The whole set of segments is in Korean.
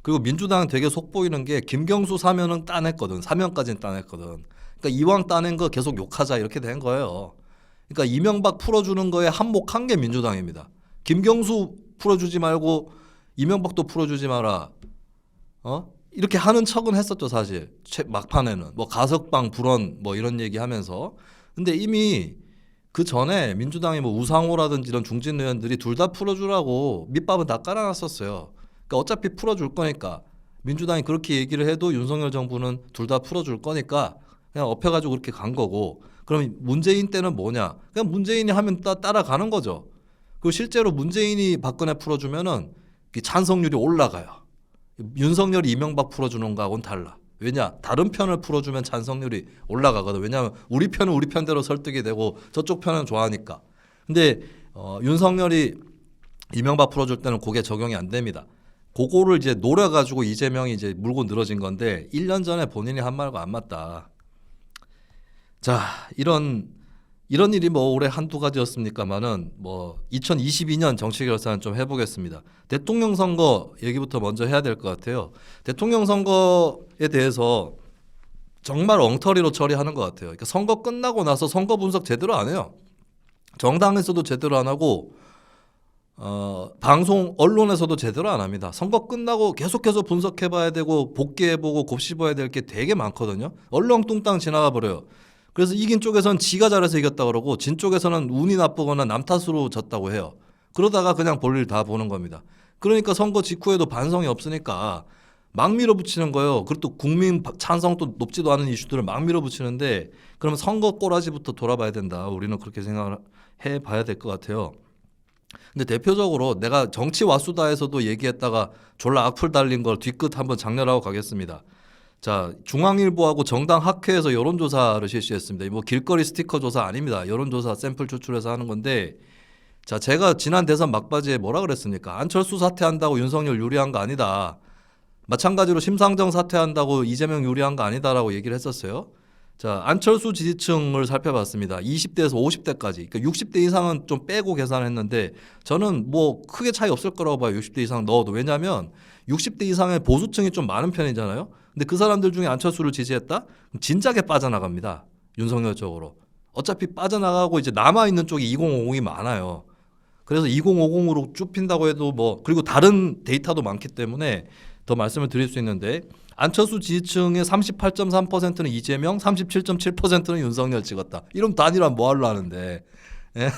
그리고 민주당은 되게 속보이는 게 김경수 사면은 따냈거든. 사면까지는 따냈거든. 그러니까 이왕 따낸 거 계속 욕하자 이렇게 된 거예요. 그러니까 이명박 풀어주는 거에 한몫한 게 민주당입니다. 김경수 풀어주지 말고 이명박도 풀어주지 마라. 이렇게 하는 척은 했었죠 사실. 막판에는 뭐 가석방 불언 뭐 이런 얘기하면서. 근데 이미 그 전에 민주당이 뭐 우상호라든지 이런 중진 의원들이 둘 다 풀어주라고 밑밥은 다 깔아놨었어요. 그러니까 어차피 풀어줄 거니까 민주당이 그렇게 얘기를 해도 윤석열 정부는 둘 다 풀어줄 거니까 그냥 업혀가지고 그렇게 간 거고. 그럼 문재인 때는 뭐냐? 그냥 문재인이 하면 따라가는 거죠. 그리고 실제로 문재인이 박근혜 풀어주면은 찬성률이 올라가요. 윤석열이 이명박 풀어주는 거하고는 달라. 왜냐? 다른 편을 풀어주면 찬성률이 올라가거든. 왜냐하면 우리 편은 우리 편대로 설득이 되고 저쪽 편은 좋아하니까. 근데 윤석열이 이명박 풀어줄 때는 그게 적용이 안 됩니다. 그거를 이제 노려가지고 이재명이 이제 물고 늘어진 건데 1년 전에 본인이 한 말과 안 맞다. 자, 이런 일이 뭐 올해 한두 가지였습니까만은 뭐 2022년 정치 결산을 좀 해보겠습니다. 대통령 선거 얘기부터 먼저 해야 될 것 같아요. 대통령 선거에 대해서 정말 엉터리로 처리하는 것 같아요. 그러니까 선거 끝나고 나서 선거 분석 제대로 안 해요. 정당에서도 제대로 안 하고 방송 언론에서도 제대로 안 합니다. 선거 끝나고 계속해서 분석해봐야 되고 복귀해보고 곱씹어야 될 게 되게 많거든요. 얼렁뚱땅 지나가 버려요. 그래서 이긴 쪽에서는 지가 잘해서 이겼다 그러고 진 쪽에서는 운이 나쁘거나 남 탓으로 졌다고 해요. 그러다가 그냥 볼일 다 보는 겁니다. 그러니까 선거 직후에도 반성이 없으니까 막 밀어붙이는 거예요. 그리고 또 국민 찬성도 높지도 않은 이슈들을 막 밀어붙이는데 그러면 선거 꼬라지부터 돌아봐야 된다. 우리는 그렇게 생각을 해봐야 될 것 같아요. 근데 대표적으로 내가 정치 와수다에서도 얘기했다가 졸라 악플 달린 걸 뒤끝 한번 장렬하고 가겠습니다. 자, 중앙일보하고 정당 학회에서 여론조사를 실시했습니다. 뭐 길거리 스티커 조사 아닙니다. 여론조사 샘플 추출해서 하는 건데, 자, 제가 지난 대선 막바지에 뭐라 그랬습니까? 안철수 사퇴한다고 윤석열 유리한 거 아니다. 마찬가지로 심상정 사퇴한다고 이재명 유리한 거 아니다라고 얘기를 했었어요. 자, 안철수 지지층을 살펴봤습니다. 20대에서 50대까지. 그러니까 60대 이상은 좀 빼고 계산했는데 저는 뭐 크게 차이 없을 거라고 봐요. 60대 이상 넣어도. 왜냐하면 60대 이상의 보수층이 좀 많은 편이잖아요. 근데 그 사람들 중에 안철수를 지지했다? 진작에 빠져나갑니다. 윤석열 쪽으로. 어차피 빠져나가고 이제 남아있는 쪽이 2050이 많아요. 그래서 2050으로 좁힌다고 해도 뭐 그리고 다른 데이터도 많기 때문에 더 말씀을 드릴 수 있는데 안철수 지지층의 38.3%는 이재명, 37.7%는 윤석열 찍었다. 이러면 단일화 뭐 하려 하는데. 예?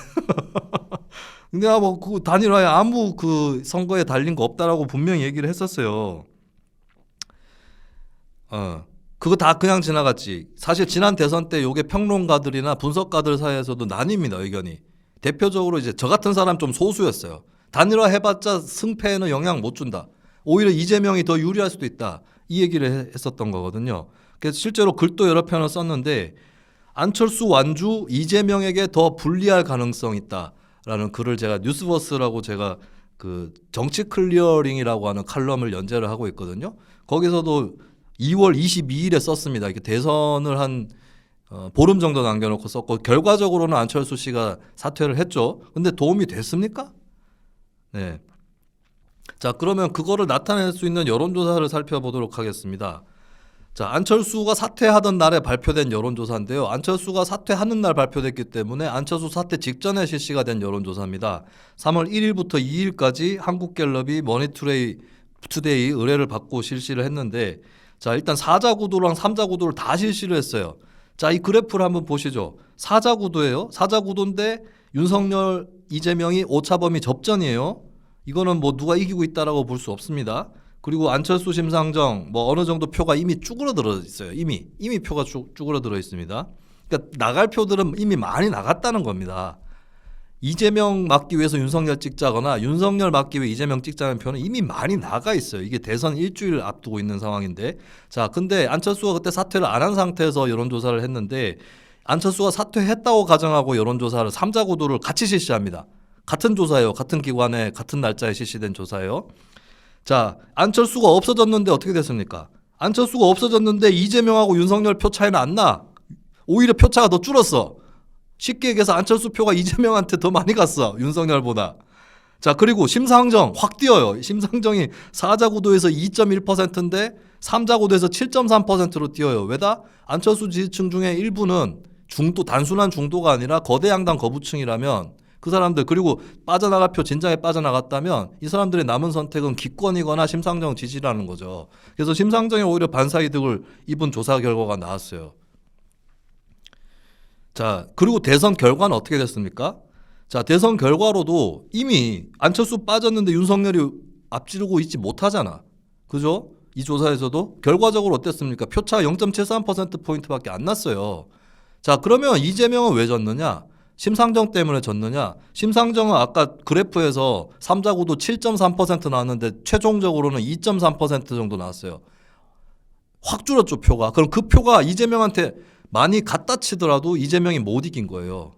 근데 뭐 그 단일화에 아무 그 선거에 달린 거 없다라고 분명히 얘기를 했었어요. 그거 다 그냥 지나갔지. 사실 지난 대선 때 요게 평론가들이나 분석가들 사이에서도 나뉩니다, 의견이. 대표적으로 이제 저 같은 사람 좀 소수였어요. 단일화 해봤자 승패에는 영향 못 준다. 오히려 이재명이 더 유리할 수도 있다. 이 얘기를 했었던 거거든요. 그래서 실제로 글도 여러 편을 썼는데 안철수 완주 이재명에게 더 불리할 가능성이 있다라는 글을 제가 뉴스버스라고 제가 그 정치 클리어링이라고 하는 칼럼을 연재를 하고 있거든요. 거기서도 2월 22일에 썼습니다. 이렇게 대선을 한 보름 정도 남겨놓고 썼고 결과적으로는 안철수 씨가 사퇴를 했죠. 근데 도움이 됐습니까? 네. 자, 그러면 그거를 나타낼 수 있는 여론조사를 살펴보도록 하겠습니다. 자, 안철수가 사퇴하던 날에 발표된 여론조사인데요. 안철수가 사퇴하는 날 발표됐기 때문에 안철수 사퇴 직전에 실시가 된 여론조사입니다. 3월 1일부터 2일까지 한국갤럽이 머니투데이 의뢰를 받고 실시를 했는데 자, 일단 4자 구도랑 3자 구도를 다 실시를 했어요. 자, 이 그래프를 한번 보시죠. 4자 구도예요. 4자 구도인데 윤석열, 이재명이 오차범위 접전이에요. 이거는 뭐 누가 이기고 있다라고 볼 수 없습니다. 그리고 안철수, 심상정 뭐 어느 정도 표가 이미 쭈그러들어 있어요. 이미 표가 쭈그러들어 있습니다. 그러니까 나갈 표들은 이미 많이 나갔다는 겁니다. 이재명 막기 위해서 윤석열 찍자거나 윤석열 막기 위해 이재명 찍자는 표는 이미 많이 나가 있어요. 이게 대선 일주일 앞두고 있는 상황인데 자, 근데 안철수가 그때 사퇴를 안 한 상태에서 여론조사를 했는데 안철수가 사퇴했다고 가정하고 여론조사를 3자 구도를 같이 실시합니다. 같은 조사예요. 같은 기관에 같은 날짜에 실시된 조사예요. 자, 안철수가 없어졌는데 어떻게 됐습니까? 안철수가 없어졌는데 이재명하고 윤석열 표 차이는 안 나. 오히려 표 차가 더 줄었어. 쉽게 얘기해서 안철수 표가 이재명한테 더 많이 갔어. 윤석열보다. 자, 그리고 심상정 확 뛰어요. 심상정이 4자 구도에서 2.1%인데 3자 구도에서 7.3%로 뛰어요. 왜다? 안철수 지지층 중에 일부는 단순한 중도가 아니라 거대 양당 거부층이라면 그 사람들, 그리고 빠져나갈 표 진작에 빠져나갔다면 이 사람들의 남은 선택은 기권이거나 심상정 지지라는 거죠. 그래서 심상정이 오히려 반사이득을 입은 조사 결과가 나왔어요. 자, 그리고 대선 결과는 어떻게 됐습니까? 자, 대선 결과로도 이미 안철수 빠졌는데 윤석열이 앞지르고 있지 못하잖아. 그죠? 이 조사에서도 결과적으로 어땠습니까? 표차 0.73%포인트밖에 안 났어요. 자, 그러면 이재명은 왜 졌느냐? 심상정 때문에 졌느냐? 심상정은 아까 그래프에서 3자 구도 7.3% 나왔는데 최종적으로는 2.3% 정도 나왔어요. 확 줄었죠, 표가. 그럼 그 표가 이재명한테 많이 갖다 치더라도 이재명이 못 이긴 거예요.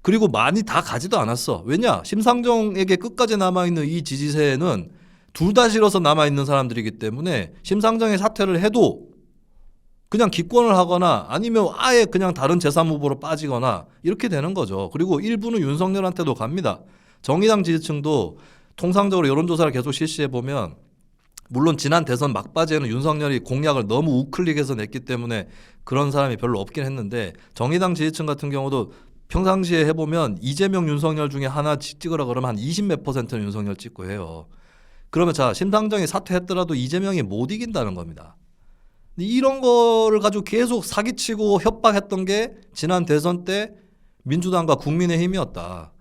그리고 많이 다 가지도 않았어. 왜냐? 심상정에게 끝까지 남아있는 이 지지세는 둘 다 싫어서 남아있는 사람들이기 때문에 심상정이 사퇴를 해도 그냥 기권을 하거나 아니면 아예 그냥 다른 제3후보로 빠지거나 이렇게 되는 거죠. 그리고 일부는 윤석열한테도 갑니다. 정의당 지지층도 통상적으로 여론조사를 계속 실시해보면 물론 지난 대선 막바지에는 윤석열이 공약을 너무 우클릭해서 냈기 때문에 그런 사람이 별로 없긴 했는데 정의당 지지층 같은 경우도 평상시에 해보면 이재명 윤석열 중에 하나 찍으라 그러면 한 20몇 %는 윤석열 찍고 해요. 그러면 자, 심상정이 사퇴했더라도 이재명이 못 이긴다는 겁니다. 이런 거를 가지고 계속 사기치고 협박했던 게 지난 대선 때 민주당과 국민의힘이었다.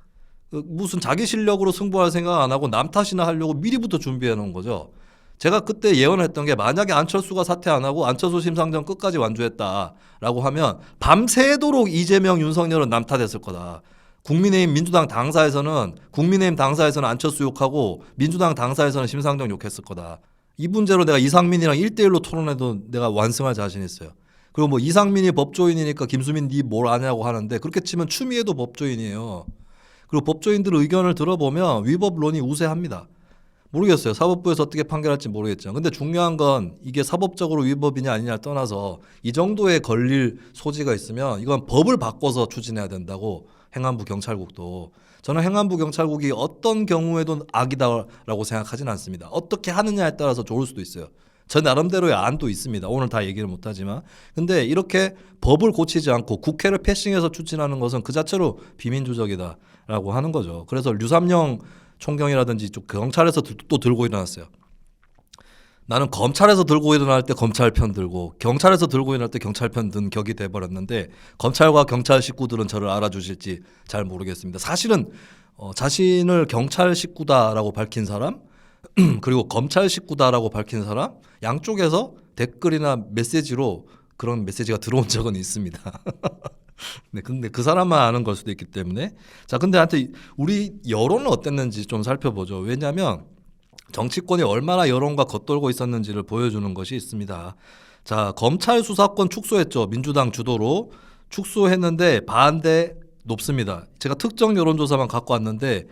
무슨 자기 실력으로 승부할 생각 안 하고 남 탓이나 하려고 미리부터 준비해 놓은 거죠. 제가 그때 예언했던 게 만약에 안철수가 사퇴 안 하고 안철수 심상정 끝까지 완주했다라고 하면 밤새도록 이재명 윤석열은 남 탓했을 거다. 국민의힘 민주당 당사에서는 안철수 욕하고 민주당 당사에서는 심상정 욕했을 거다. 이 문제로 내가 이상민이랑 1대1로 토론해도 내가 완승할 자신 있어요. 그리고 뭐 이상민이 법조인이니까 김수민 니 뭘 아냐고 하는데 그렇게 치면 추미애도 법조인이에요. 그리고 법조인들 의견을 들어보면 위법론이 우세합니다. 모르겠어요. 사법부에서 어떻게 판결할지 모르겠지만. 근데 중요한 건 이게 사법적으로 위법이냐 아니냐를 떠나서 이 정도의 걸릴 소지가 있으면 이건 법을 바꿔서 추진해야 된다고 행안부 경찰국도. 저는 행안부 경찰국이 어떤 경우에도 악이다라고 생각하진 않습니다. 어떻게 하느냐에 따라서 좋을 수도 있어요. 저 나름대로의 안도 있습니다. 오늘 다 얘기를 못하지만. 근데 이렇게 법을 고치지 않고 국회를 패싱해서 추진하는 것은 그 자체로 비민주적이다라고 하는 거죠. 그래서 류삼영 총경이라든지 좀 경찰에서 또 들고 일어났어요. 나는 검찰에서 들고 일어날 때 검찰 편 들고 경찰에서 들고 일어날 때 경찰 편 든 격이 돼버렸는데 검찰과 경찰 식구들은 저를 알아주실지 잘 모르겠습니다. 사실은 자신을 경찰 식구다라고 밝힌 사람 그리고 검찰 식구다라고 밝힌 사람 양쪽에서 댓글이나 메시지로 그런 메시지가 들어온 적은 있습니다. 네, 근데 그 사람만 아는 걸 수도 있기 때문에. 자, 근데 한테 우리 여론은 어땠는지 좀 살펴보죠. 왜냐하면 정치권이 얼마나 여론과 겉돌고 있었는지를 보여주는 것이 있습니다. 자, 검찰 수사권 축소했죠. 민주당 주도로 축소했는데 반대 높습니다. 제가 특정 여론조사만 갖고 왔는데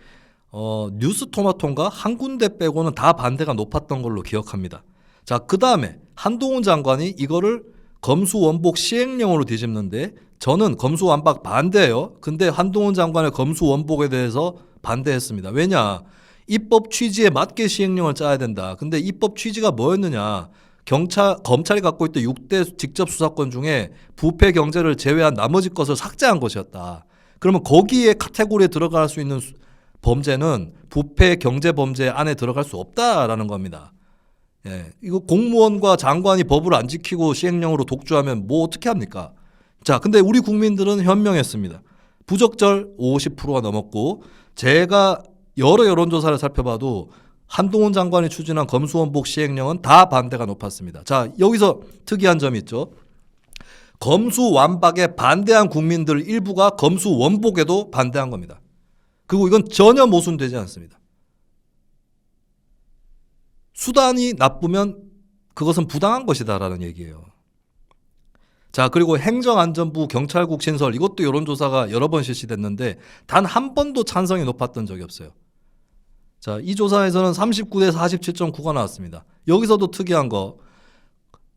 뉴스토마토인가 한 군데 빼고는 다 반대가 높았던 걸로 기억합니다. 자, 그 다음에 한동훈 장관이 이거를 검수원복 시행령으로 뒤집는데 저는 검수완박 반대예요. 근데 한동훈 장관의 검수원복에 대해서 반대했습니다. 왜냐? 입법 취지에 맞게 시행령을 짜야 된다. 근데 입법 취지가 뭐였느냐? 검찰이 갖고 있던 6대 직접 수사권 중에 부패 경제를 제외한 나머지 것을 삭제한 것이었다. 그러면 거기에 카테고리에 들어갈 수 있는 범죄는 부패 경제 범죄 안에 들어갈 수 없다라는 겁니다. 예, 이거 공무원과 장관이 법을 안 지키고 시행령으로 독주하면 뭐 어떻게 합니까? 자, 근데 우리 국민들은 현명했습니다. 부적절 50%가 넘었고 제가 여러 여론조사를 살펴봐도 한동훈 장관이 추진한 검수원복 시행령은 다 반대가 높았습니다. 자, 여기서 특이한 점이 있죠. 검수완박에 반대한 국민들 일부가 검수원복에도 반대한 겁니다. 그리고 이건 전혀 모순되지 않습니다. 수단이 나쁘면 그것은 부당한 것이다라는 얘기예요. 자, 그리고 행정안전부 경찰국 신설 이것도 여론조사가 여러 번 실시됐는데 단 한 번도 찬성이 높았던 적이 없어요. 자, 이 조사에서는 39대 47.9가 나왔습니다. 여기서도 특이한 거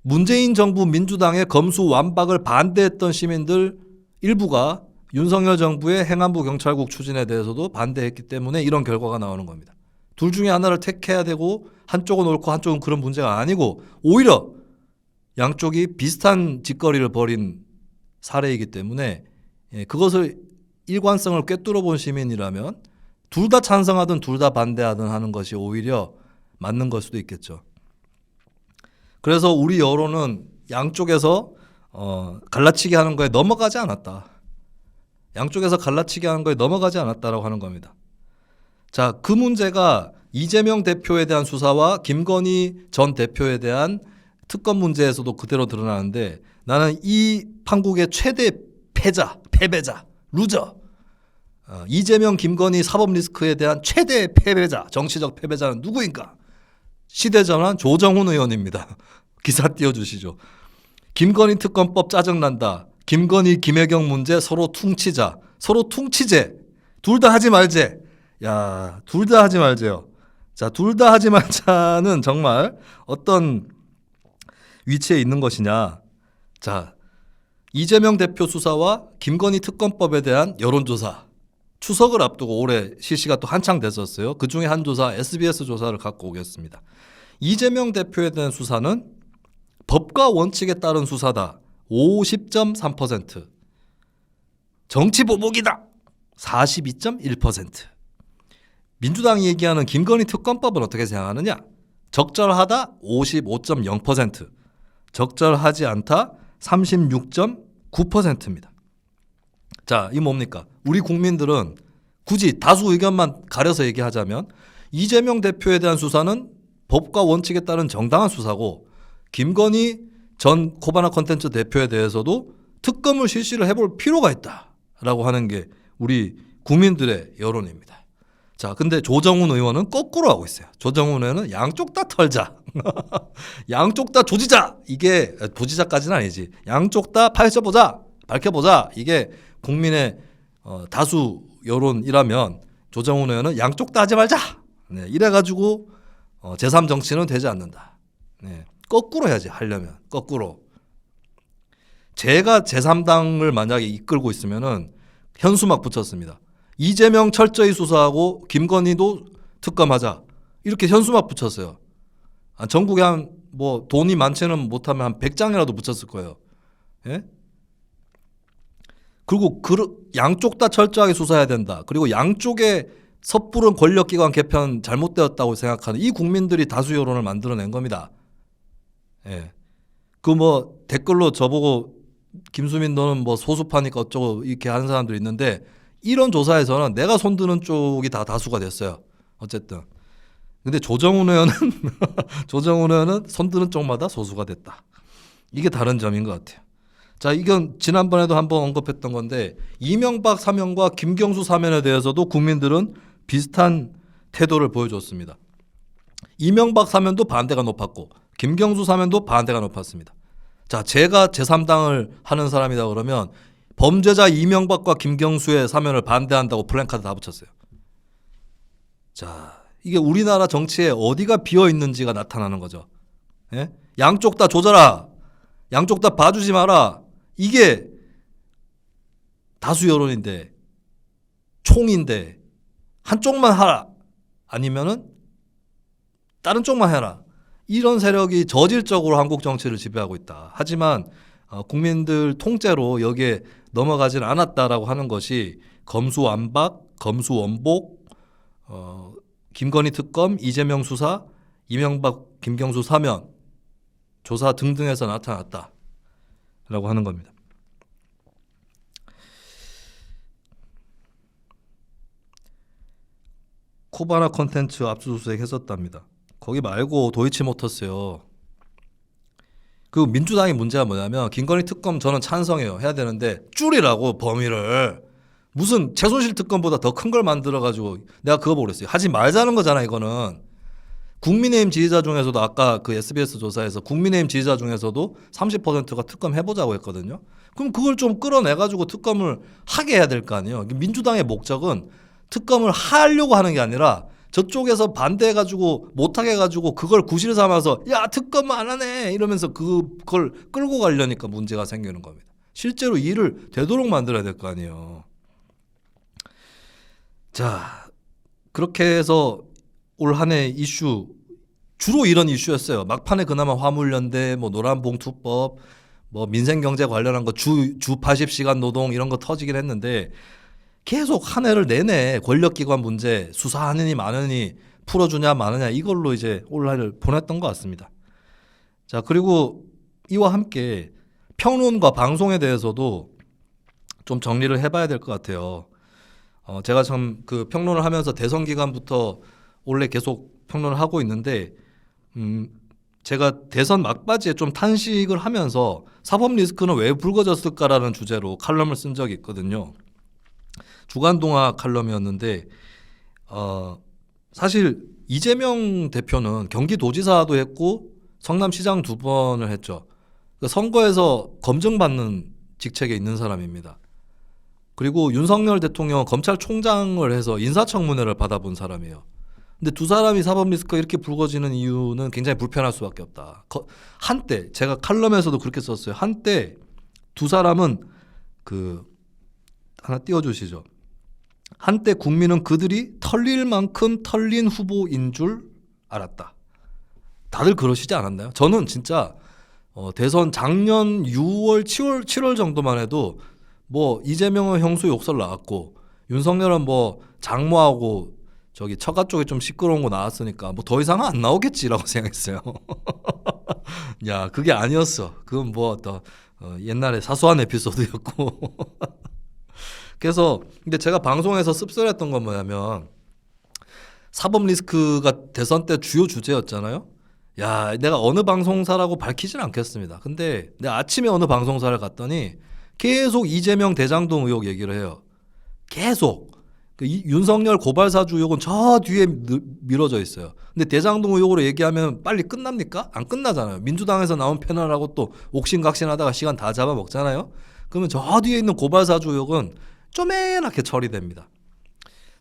문재인 정부 민주당의 검수완박을 반대했던 시민들 일부가 윤석열 정부의 행안부 경찰국 추진에 대해서도 반대했기 때문에 이런 결과가 나오는 겁니다. 둘 중에 하나를 택해야 되고 한쪽은 옳고 한쪽은 그런 문제가 아니고 오히려 양쪽이 비슷한 짓거리를 벌인 사례이기 때문에 그것을 일관성을 꿰뚫어 본 시민이라면 둘 다 찬성하든 둘 다 반대하든 하는 것이 오히려 맞는 걸 수도 있겠죠. 그래서 우리 여론은 양쪽에서 갈라치기 하는 거에 넘어가지 않았다. 양쪽에서 갈라치기 하는 거에 넘어가지 않았다라고 하는 겁니다. 자, 그 문제가 이재명 대표에 대한 수사와 김건희 전 대표에 대한 특검 문제에서도 그대로 드러나는데 나는 이 판국의 최대 패배자, 루저, 이재명, 김건희 사법 리스크에 대한 최대 패배자, 정치적 패배자는 누구인가? 시대전환 조정훈 의원입니다. 기사 띄워주시죠. 김건희 특검법 짜증난다. 김건희, 김혜경 문제 서로 퉁치자. 서로 퉁치제. 둘 다 하지 말제. 야, 둘 다 하지 말제요. 자, 둘 다 하지 말자는 정말 어떤 위치에 있는 것이냐. 자, 이재명 대표 수사와 김건희 특검법에 대한 여론조사. 추석을 앞두고 올해 실시가 또 한창 됐었어요. 그 중에 한 조사, SBS 조사를 갖고 오겠습니다. 이재명 대표에 대한 수사는 법과 원칙에 따른 수사다. 50.3%. 정치 보복이다. 42.1%. 민주당이 얘기하는 김건희 특검법은 어떻게 생각하느냐? 적절하다 55.0%. 적절하지 않다 36.9%입니다. 자, 이 뭡니까? 우리 국민들은 굳이 다수 의견만 가려서 얘기하자면 이재명 대표에 대한 수사는 법과 원칙에 따른 정당한 수사고 김건희 전 코바나 컨텐츠 대표에 대해서도 특검을 실시를 해볼 필요가 있다라고 하는 게 우리 국민들의 여론입니다. 자, 근데 조정훈 의원은 거꾸로 하고 있어요. 조정훈 의원은 양쪽 다 털자. 양쪽 다 조지자. 이게 조지자까지는 아니지. 양쪽 다 파헤쳐보자. 밝혀보자. 이게 국민의 다수 여론이라면 조정훈 의원은 양쪽 다 하지 말자. 네, 이래가지고 제3정치는 되지 않는다. 네, 거꾸로 해야지 하려면. 거꾸로. 제가 제3당을 만약에 이끌고 있으면은 현수막 붙였습니다. 이재명 철저히 수사하고 김건희도 특검하자. 이렇게 현수막 붙였어요. 전국에 한 뭐 돈이 많지는 못하면 한 100장이라도 붙였을 거예요. 예? 그리고 양쪽 다 철저하게 수사해야 된다. 그리고 양쪽의 섣부른 권력기관 개편 잘못되었다고 생각하는 이 국민들이 다수 여론을 만들어낸 겁니다. 예. 그 뭐 댓글로 저보고 김수민 너는 뭐 소수파니까 어쩌고 이렇게 하는 사람들이 있는데 이런 조사에서는 내가 손드는 쪽이 다 다수가 됐어요. 어쨌든. 근데 조정훈 의원은 손드는 쪽마다 소수가 됐다. 이게 다른 점인 것 같아요. 자, 이건 지난번에도 한번 언급했던 건데 이명박 사면과 김경수 사면에 대해서도 국민들은 비슷한 태도를 보여줬습니다. 이명박 사면도 반대가 높았고 김경수 사면도 반대가 높았습니다. 자, 제가 제3당을 하는 사람이다 그러면 범죄자 이명박과 김경수의 사면을 반대한다고 플랜카드 다 붙였어요. 자, 이게 우리나라 정치에 어디가 비어 있는지가 나타나는 거죠. 예? 양쪽 다 조져라. 양쪽 다 봐주지 마라. 이게 다수 여론인데 총인데 한쪽만 하라. 아니면은 다른 쪽만 해라. 이런 세력이 저질적으로 한국 정치를 지배하고 있다. 하지만 국민들 통째로 여기에 넘어가지는 않았다라고 하는 것이 검수완박, 검수원복, 김건희 특검, 이재명 수사, 이명박, 김경수 사면, 조사 등등에서 나타났다라고 하는 겁니다. 코바나 컨텐츠 압수수색 했었답니다. 거기 말고 도이치모터스요. 그 민주당의 문제가 뭐냐면 김건희 특검 저는 찬성해요. 해야 되는데 줄이라고 범위를. 무슨 최순실 특검보다 더 큰 걸 만들어가지고 내가 그거 보고 그랬어요. 하지 말자는 거잖아 이거는. 국민의힘 지지자 중에서도 아까 그 SBS 조사에서 국민의힘 지지자 중에서도 30%가 특검 해보자고 했거든요. 그럼 그걸 좀 끌어내가지고 특검을 하게 해야 될 거 아니에요. 민주당의 목적은 특검을 하려고 하는 게 아니라 저쪽에서 반대해가지고 못하게 해가지고 그걸 구실 삼아서 야 특검 안 하네 이러면서 그걸 끌고 가려니까 문제가 생기는 겁니다. 실제로 일을 되도록 만들어야 될 거 아니에요. 자, 그렇게 해서 올 한 해 이슈 주로 이런 이슈였어요. 막판에 그나마 화물연대, 뭐 노란봉투법, 뭐 민생경제 관련한 거 주 80시간 노동 이런 거 터지긴 했는데 계속 한 해를 내내 권력기관 문제 수사하느니 마느니 풀어주냐 마느냐 이걸로 이제 올 한해를 보냈던 것 같습니다. 자, 그리고 이와 함께 평론과 방송에 대해서도 좀 정리를 해봐야 될 것 같아요. 제가 참 그 평론을 하면서 대선 기간부터 원래 계속 평론을 하고 있는데 제가 대선 막바지에 좀 탄식을 하면서 사법 리스크는 왜 불거졌을까라는 주제로 칼럼을 쓴 적이 있거든요. 주간동화 칼럼이었는데 사실 이재명 대표는 경기도지사도 했고 성남시장 2번을 했죠. 그러니까 선거에서 검증받는 직책에 있는 사람입니다. 그리고 윤석열 대통령은 검찰총장을 해서 인사청문회를 받아본 사람이에요. 근데 두 사람이 사법 리스크가 이렇게 불거지는 이유는 굉장히 불편할 수밖에 없다. 한때 제가 칼럼에서도 그렇게 썼어요. 한때 두 사람은 하나 띄워주시죠. 한때 국민은 그들이 털릴 만큼 털린 후보인 줄 알았다. 다들 그러시지 않았나요? 저는 진짜 대선 작년 6월, 7월 정도만 해도 뭐 이재명은 형수 욕설 나왔고 윤석열은 뭐 장모하고 저기 처가 쪽에 좀 시끄러운 거 나왔으니까 뭐 더 이상은 안 나오겠지라고 생각했어요. 야, 그게 아니었어. 그건 뭐 옛날에 사소한 에피소드였고. 그래서 근데 제가 방송에서 씁쓸했던 건 뭐냐면 사법 리스크가 대선 때 주요 주제였잖아요. 야, 내가 어느 방송사라고 밝히진 않겠습니다. 근데 내가 아침에 어느 방송사를 갔더니 계속 이재명 대장동 의혹 얘기를 해요. 계속. 윤석열 고발사주 의혹은 저 뒤에 미뤄져 있어요. 근데 대장동 의혹으로 얘기하면 빨리 끝납니까? 안 끝나잖아요. 민주당에서 나온 패널하고 또 옥신각신하다가 시간 다 잡아먹잖아요. 그러면 저 뒤에 있는 고발사주 의혹은 쪼매나게 처리됩니다.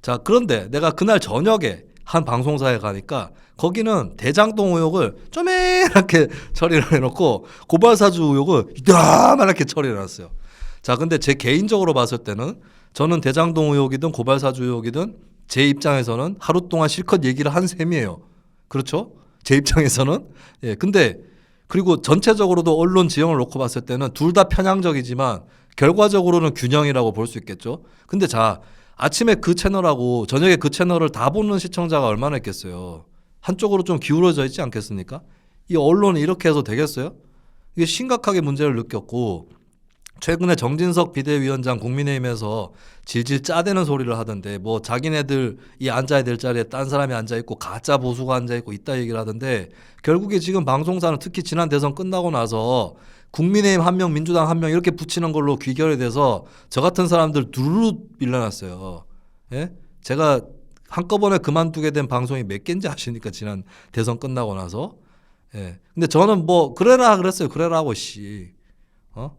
자, 그런데 내가 그날 저녁에 한 방송사에 가니까 거기는 대장동 의혹을 쪼매나게 처리를 해놓고 고발사주 의혹을 이따만하게 처리를 해놨어요. 자, 근데 제 개인적으로 봤을 때는 저는 대장동 의혹이든 고발사주 의혹이든 제 입장에서는 하루 동안 실컷 얘기를 한 셈이에요. 그렇죠? 제 입장에서는. 예, 근데 그리고 전체적으로도 언론 지형을 놓고 봤을 때는 둘 다 편향적이지만 결과적으로는 균형이라고 볼 수 있겠죠. 근데 자, 아침에 그 채널하고 저녁에 그 채널을 다 보는 시청자가 얼마나 있겠어요. 한쪽으로 좀 기울어져 있지 않겠습니까? 이 언론이 이렇게 해서 되겠어요? 이게 심각하게 문제를 느꼈고 최근에 정진석 비대위원장 국민의힘에서 질질 짜대는 소리를 하던데 뭐 자기네들 이 앉아야 될 자리에 딴 사람이 앉아있고 가짜 보수가 앉아있고 있다 얘기를 하던데 결국에 지금 방송사는 특히 지난 대선 끝나고 나서 국민의힘 한 명 민주당 한 명 이렇게 붙이는 걸로 귀결이 돼서 저 같은 사람들 두루루 밀려났어요. 예? 제가 한꺼번에 그만두게 된 방송이 몇 개인지 아시니까 지난 대선 끝나고 나서. 예. 근데 저는 뭐 그래라 그랬어요. 그래라 하고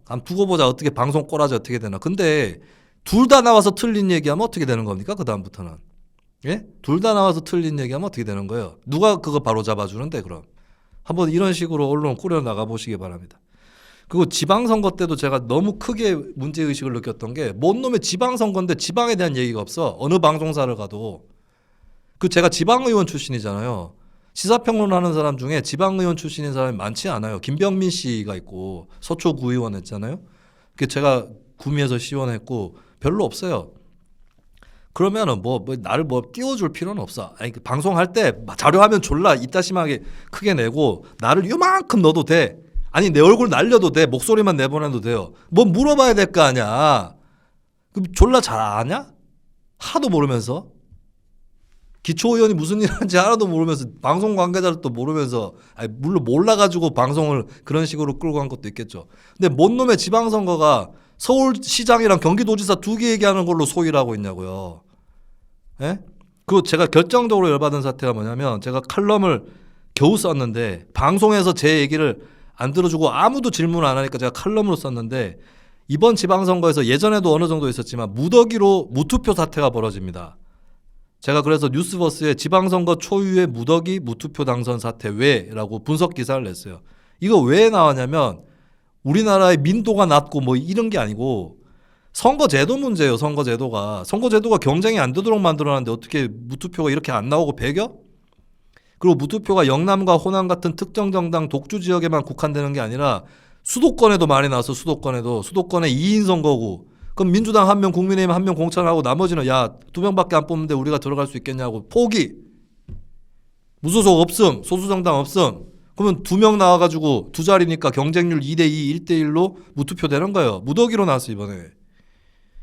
한번 두고 보자. 어떻게 방송 꼬라지 어떻게 되나. 근데 둘 다 나와서 틀린 얘기하면 어떻게 되는 겁니까? 그 다음부터는. 예? 둘 다 나와서 틀린 얘기하면 어떻게 되는 거예요? 누가 그거 바로 잡아주는데 그럼. 한번 이런 식으로 언론 꾸려 나가 보시기 바랍니다. 그리고 지방선거 때도 제가 너무 크게 문제의식을 느꼈던 게 뭔 놈의 지방선거인데 지방에 대한 얘기가 없어. 어느 방송사를 가도. 제가 지방의원 출신이잖아요. 시사평론하는 사람 중에 지방의원 출신인 사람이 많지 않아요. 김병민 씨가 있고 서초구의원 했잖아요. 제가 구미에서 시원했고 별로 없어요. 그러면은 뭐 나를 띄워줄 필요는 없어. 아니, 방송할 때 자료화면 졸라 이따심하게 크게 내고 나를 요만큼 넣어도 돼. 아니 내 얼굴 날려도 돼. 목소리만 내보내도 돼요. 뭐 물어봐야 될 거 아니야. 그럼 졸라 잘 아냐? 하나도 모르면서. 기초의원이 무슨 일 하는지 하나도 모르면서 방송 관계자도 모르면서 물론 몰라가지고 방송을 그런 식으로 끌고 간 것도 있겠죠. 근데 뭔 놈의 지방선거가 서울시장이랑 경기도지사 두 개 얘기하는 걸로 소위를 하고 있냐고요. 예? 그리고 제가 결정적으로 열받은 사태가 뭐냐면 제가 칼럼을 겨우 썼는데 방송에서 제 얘기를 안 들어주고 아무도 질문을 안 하니까 제가 칼럼으로 썼는데 이번 지방선거에서 예전에도 어느 정도 있었지만 무더기로 무투표 사태가 벌어집니다. 제가 그래서 뉴스버스에 지방선거 초유의 무더기 무투표 당선 사태 왜라고 분석 기사를 냈어요. 이거 왜 나왔냐면 우리나라의 민도가 낮고 뭐 이런 게 아니고 선거제도 문제예요. 선거제도가 경쟁이 안 되도록 만들어놨는데 어떻게 무투표가 이렇게 안 나오고 배겨? 그리고 무투표가 영남과 호남 같은 특정 정당 독주 지역에만 국한되는 게 아니라 수도권에도 많이 나왔어. 수도권에 2인 선거구. 그럼 민주당 1명, 국민의힘 1명 공천하고 나머지는 야 2명밖에 안 뽑는데 우리가 들어갈 수 있겠냐고 포기. 무소속 없음. 소수정당 없음. 그러면 2명 나와가지고 2자리니까 경쟁률 2대2, 1대1로 무투표 되는 거예요. 무더기로 나왔어 이번에.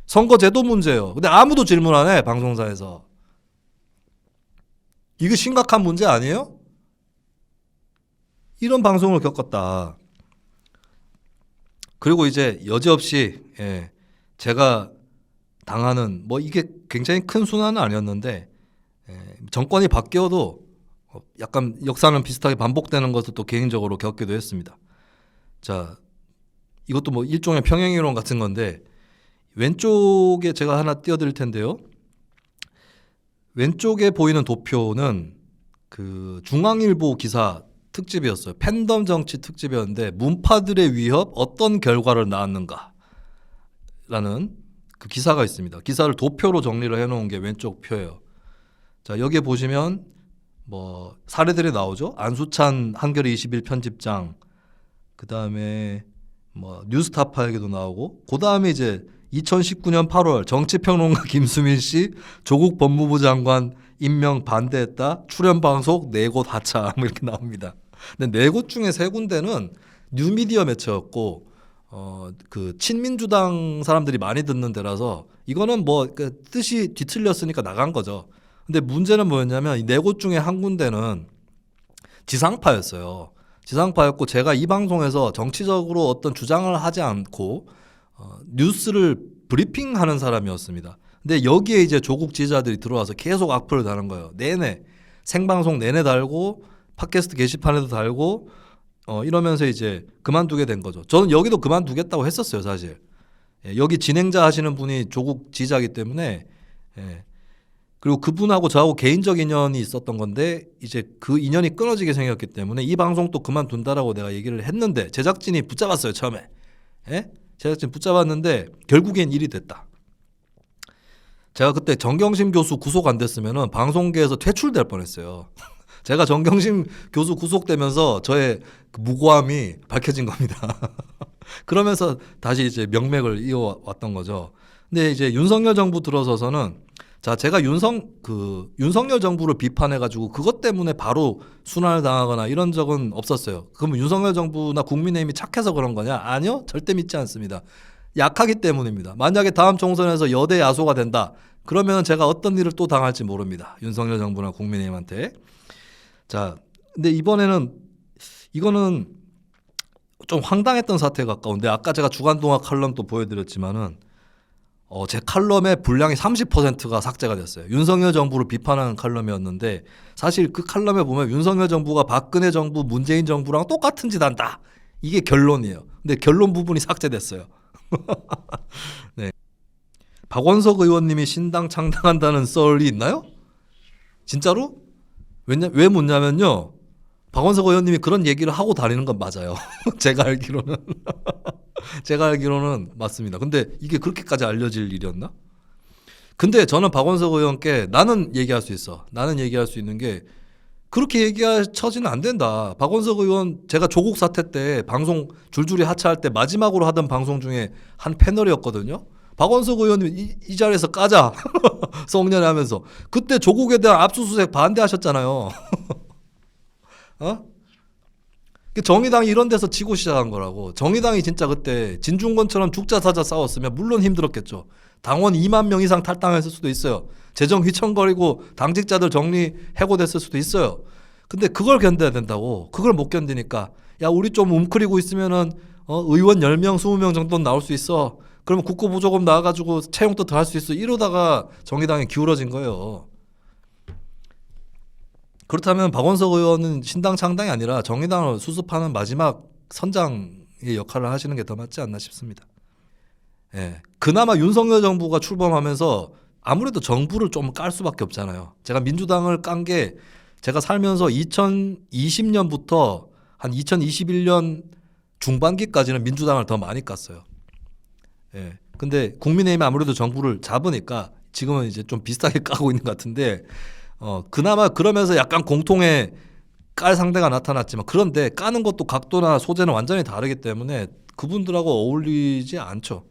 선거제도 문제예요. 근데 아무도 질문 안 해. 방송사에서. 이거 심각한 문제 아니에요? 이런 방송을 겪었다. 그리고 이제 여지없이 제가 당하는 뭐 이게 굉장히 큰 순환은 아니었는데 정권이 바뀌어도 약간 역사는 비슷하게 반복되는 것을 또 개인적으로 겪기도 했습니다. 자, 이것도 뭐 일종의 평행이론 같은 건데 왼쪽에 제가 하나 띄워드릴 텐데요. 왼쪽에 보이는 도표는 그 중앙일보 기사 특집이었어요. 팬덤 정치 특집이었는데 문파들의 위협 어떤 결과를 낳았는가 라는 그 기사가 있습니다. 기사를 도표로 정리를 해놓은 게 왼쪽 표예요. 자, 여기에 보시면 뭐 사례들이 나오죠. 안수찬 한겨레 21 편집장, 그 다음에 뭐 뉴스타파 얘기도 나오고, 그 다음에 이제 2019년 8월 정치평론가 김수민 씨 조국 법무부 장관 임명 반대했다. 출연 방송 4곳 하차 뭐 이렇게 나옵니다. 근데 4곳 중에 3군데는 뉴미디어 매체였고 그 친민주당 사람들이 많이 듣는 데라서 이거는 뭐 그 뜻이 뒤틀렸으니까 나간 거죠. 근데 문제는 뭐였냐면 이 4곳 중에 한 군데는 지상파였어요. 지상파였고 제가 이 방송에서 정치적으로 어떤 주장을 하지 않고 뉴스를 브리핑하는 사람이었습니다. 근데 여기에 이제 조국 지지자들이 들어와서 계속 악플을 다는 거예요. 내내 생방송 내내 달고 팟캐스트 게시판에도 달고 이러면서 이제 그만두게 된 거죠. 저는 여기도 그만두겠다고 했었어요, 사실. 여기 진행자 하시는 분이 조국 지지자이기 때문에 그리고 그분하고 저하고 개인적 인연이 있었던 건데 이제 그 인연이 끊어지게 생겼기 때문에 이 방송도 그만둔다라고 내가 얘기를 했는데 제작진이 붙잡았어요, 처음에. 제작진 붙잡았는데 결국엔 일이 됐다. 제가 그때 정경심 교수 구속 안 됐으면은 방송계에서 퇴출될 뻔했어요. 제가 정경심 교수 구속되면서 저의 그 무고함이 밝혀진 겁니다. 그러면서 다시 이제 명맥을 이어왔던 거죠. 근데 이제 윤석열 정부 들어서서는 자, 제가 윤석열 정부를 비판해가지고 그것 때문에 바로 순환을 당하거나 이런 적은 없었어요. 그러면 윤석열 정부나 국민의힘이 착해서 그런 거냐? 아니요, 절대 믿지 않습니다. 약하기 때문입니다. 만약에 다음 총선에서 여대 야소가 된다. 그러면 제가 어떤 일을 또 당할지 모릅니다. 윤석열 정부나 국민의힘한테. 자, 근데 이번에는 이거는 좀 황당했던 사태에 가까운데 아까 제가 주간동화 칼럼 또 보여드렸지만은 제 칼럼의 분량이 30%가 삭제가 됐어요. 윤석열 정부를 비판하는 칼럼이었는데 사실 그 칼럼에 보면 윤석열 정부가 박근혜 정부, 문재인 정부랑 똑같은 짓 한다. 이게 결론이에요. 근데 결론 부분이 삭제됐어요. 네. 박원석 의원님이 신당 창당한다는 썰이 있나요? 진짜로? 왜 묻냐면요. 박원석 의원님이 그런 얘기를 하고 다니는 건 맞아요. 제가 알기로는 맞습니다. 근데 이게 그렇게까지 알려질 일이었나? 근데 저는 박원석 의원께 나는 얘기할 수 있어. 나는 얘기할 수 있는 게 그렇게 얘기할 처지는 안 된다. 박원석 의원 제가 조국 사태 때 방송 줄줄이 하차할 때 마지막으로 하던 방송 중에 한 패널이었거든요. 박원석 의원님 이 자리에서 까자. 성년회 하면서. 그때 조국에 대한 압수수색 반대하셨잖아요. 정의당이 이런 데서 지고 시작한 거라고. 정의당이 진짜 그때 진중권처럼 죽자 사자 싸웠으면 물론 힘들었겠죠. 당원 2만 명 이상 탈당했을 수도 있어요. 재정 휘청거리고 당직자들 정리 해고됐을 수도 있어요. 근데 그걸 견뎌야 된다고. 그걸 못 견디니까 야 우리 좀 웅크리고 있으면은 의원 10명 20명 정도는 나올 수 있어. 그러면 국고부조금 나와가지고 채용도 더 할 수 있어. 이러다가 정의당이 기울어진 거예요. 그렇다면 박원석 의원은 신당 창당이 아니라 정의당을 수습하는 마지막 선장의 역할을 하시는 게 더 맞지 않나 싶습니다. 그나마 윤석열 정부가 출범하면서 아무래도 정부를 좀 깔 수밖에 없잖아요. 제가 민주당을 깐 게 제가 살면서 2020년부터 한 2021년 중반기까지는 민주당을 더 많이 깠어요. 예. 근데 국민의힘이 아무래도 정부를 잡으니까 지금은 이제 좀 비슷하게 까고 있는 것 같은데 그나마 그러면서 약간 공통의 깔 상대가 나타났지만 그런데 까는 것도 각도나 소재는 완전히 다르기 때문에 그분들하고 어울리지 않죠.